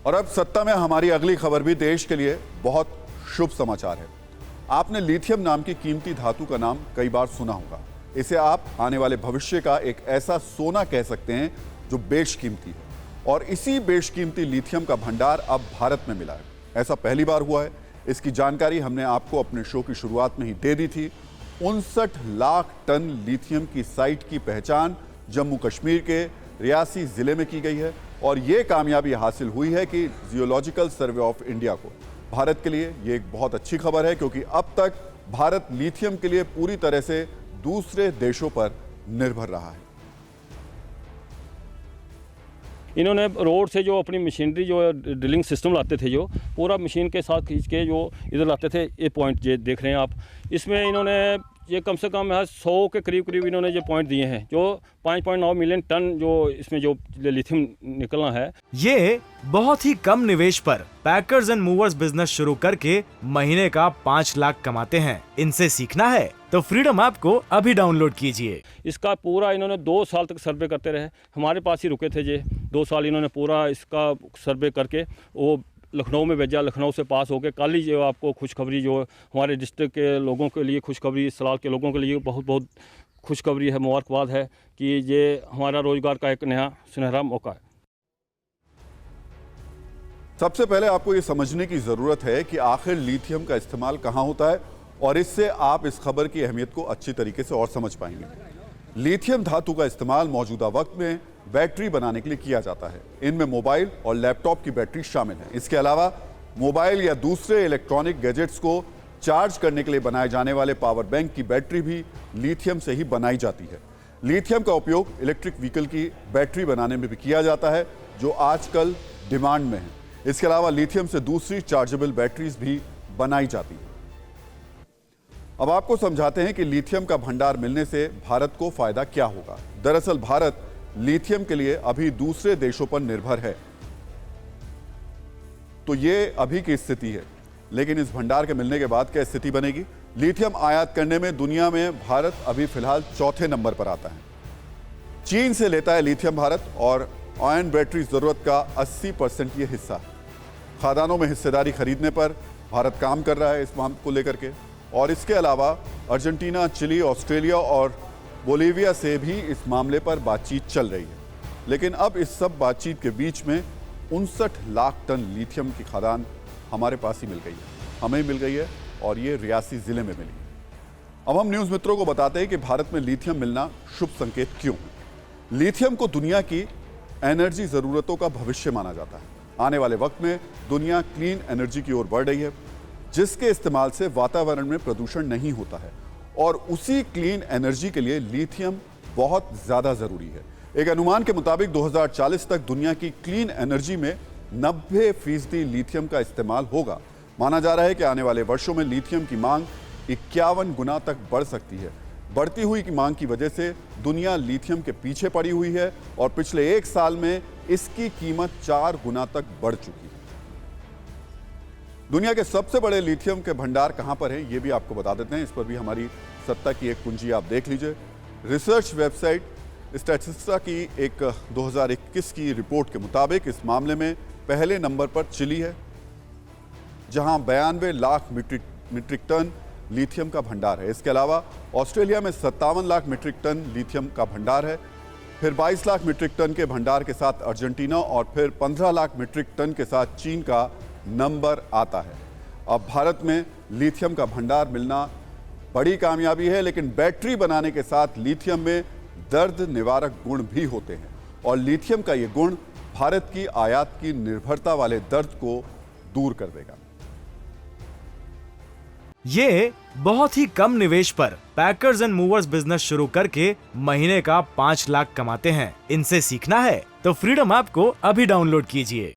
और अब सत्ता में हमारी अगली खबर भी देश के लिए बहुत शुभ समाचार है। आपने लिथियम नाम की कीमती धातु का नाम कई बार सुना होगा। इसे आप आने वाले भविष्य का एक ऐसा सोना कह सकते हैं जो बेशकीमती है, और इसी बेशकीमती लिथियम का भंडार अब भारत में मिला है। ऐसा पहली बार हुआ है। इसकी जानकारी हमने आपको अपने शो की शुरुआत में ही दे दी थी। 59 लाख टन लिथियम की साइट की पहचान जम्मू कश्मीर के रियासी जिले में की गई है, और ये कामयाबी हासिल हुई है कि जियोलॉजिकल सर्वे ऑफ इंडिया को। भारत के लिए ये एक बहुत अच्छी खबर है, क्योंकि अब तक भारत लिथियम के लिए पूरी तरह से दूसरे देशों पर निर्भर रहा है। इन्होंने रोड से जो अपनी मशीनरी जो ड्रिलिंग सिस्टम लाते थे, जो पूरा मशीन के साथ खींच के जो इधर लाते थे, ये पॉइंट ये देख रहे हैं आप। इसमें इन्होंने ये कम से कम 100 के करीब इन्होंने ये पॉइंट दिए हैं, जो 5.9 मिलियन टन जो इसमें जो लिथियम निकलना है। ये बहुत ही कम निवेश पर पैकर्स एंड मूवर्स बिजनेस शुरू करके महीने का 5 लाख कमाते हैं। इनसे सीखना है तो फ्रीडम ऐप को अभी डाउनलोड कीजिए। इसका पूरा इन्होंने 2 साल तक सर्वे करते रहे, हमारे पास ही रुके थे। ये 2 साल इन्होंने पूरा इसका सर्वे करके वो लखनऊ में भेजा। लखनऊ से पास होकर कल ही जो आपको खुशखबरी, जो हमारे डिस्ट्रिक्ट के लोगों के लिए खुशखबरी, सलाल के लोगों के लिए बहुत बहुत खुशखबरी है, मुबारकबाद है कि ये हमारा रोजगार का एक नया सुनहरा मौका है। सबसे पहले आपको ये समझने की जरूरत है कि आखिर लिथियम का इस्तेमाल कहाँ होता है, और इससे आप इस खबर की अहमियत को अच्छी तरीके से और समझ पाएंगे। लिथियम धातु का इस्तेमाल मौजूदा वक्त में बैटरी बनाने के लिए किया जाता है। इनमें मोबाइल और लैपटॉप की बैटरी शामिल है। इसके अलावा मोबाइल या दूसरे इलेक्ट्रॉनिक गैजेट्स को चार्ज करने के लिए बनाए जाने वाले पावर बैंक की बैटरी भी लिथियम से ही बनाई जाती है। लिथियम का उपयोग इलेक्ट्रिक व्हीकल की बैटरी बनाने में भी किया जाता है, जो आजकल डिमांड में है। इसके अलावा लिथियम से दूसरी चार्जेबल बैटरीज भी बनाई जाती है। अब आपको समझाते हैं कि लिथियम का भंडार मिलने से भारत को फायदा क्या होगा। दरअसल भारत लिथियम के लिए अभी दूसरे देशों पर निर्भर है, तो ये अभी की स्थिति है। लेकिन इस भंडार के मिलने के बाद क्या स्थिति बनेगी? लिथियम आयात करने में दुनिया में भारत अभी फिलहाल चौथे नंबर पर आता है। चीन से लेता है लिथियम भारत, और आयन बैटरी जरूरत का 80% ये हिस्सा है। खदानों में हिस्सेदारी खरीदने पर भारत काम कर रहा है इस मामले को लेकर के, और इसके अलावा अर्जेंटीना, चिली, ऑस्ट्रेलिया और बोलीविया से भी इस मामले पर बातचीत चल रही है। लेकिन अब इस सब बातचीत के बीच में 59 लाख टन लिथियम की खदान हमारे पास ही मिल गई है, हमें मिल गई है, और ये रियासी जिले में मिली है। अब हम न्यूज़ मित्रों को बताते हैं कि भारत में लिथियम मिलना शुभ संकेत क्यों है। लिथियम को दुनिया की एनर्जी ज़रूरतों का भविष्य माना जाता है। आने वाले वक्त में दुनिया क्लीन एनर्जी की ओर बढ़ रही है, जिसके इस्तेमाल से वातावरण में प्रदूषण नहीं होता है, और उसी क्लीन एनर्जी के लिए लिथियम बहुत ज़्यादा ज़रूरी है। एक अनुमान के मुताबिक 2040 तक दुनिया की क्लीन एनर्जी में 90% लिथियम का इस्तेमाल होगा। माना जा रहा है कि आने वाले वर्षों में लिथियम की मांग 51 गुना तक बढ़ सकती है। बढ़ती हुई की मांग की वजह से दुनिया लिथियम के पीछे पड़ी हुई है, और पिछले 1 साल में इसकी कीमत 4 गुना तक बढ़ चुकी है। दुनिया के सबसे बड़े लिथियम के भंडार कहां पर हैं, ये भी आपको बता देते हैं। इस पर भी हमारी सत्ता की एक कुंजी आप देख लीजिए। रिसर्च वेबसाइट स्टैटिस्टिका की एक 2021 की रिपोर्ट के मुताबिक इस मामले में पहले नंबर पर चिली है, जहां 92 लाख मीट्रिक टन लिथियम का भंडार है। इसके अलावा ऑस्ट्रेलिया में 57 लाख मीट्रिक टन लिथियम का भंडार है। फिर 22 लाख मीट्रिक टन के भंडार के साथ अर्जेंटीना, और फिर 15 लाख मीट्रिक टन के साथ चीन का नंबर आता है। अब भारत में लिथियम का भंडार मिलना बड़ी कामयाबी है, लेकिन बैटरी बनाने के साथ लिथियम में दर्द निवारक गुण भी होते हैं, और लिथियम का ये गुण भारत की आयात की निर्भरता वाले दर्द को दूर कर देगा। ये बहुत ही कम निवेश पर पैकर्स एंड मूवर्स बिजनेस शुरू करके महीने का 5 लाख कमाते हैं। इनसे सीखना है तो फ्रीडम ऐप को अभी डाउनलोड कीजिए।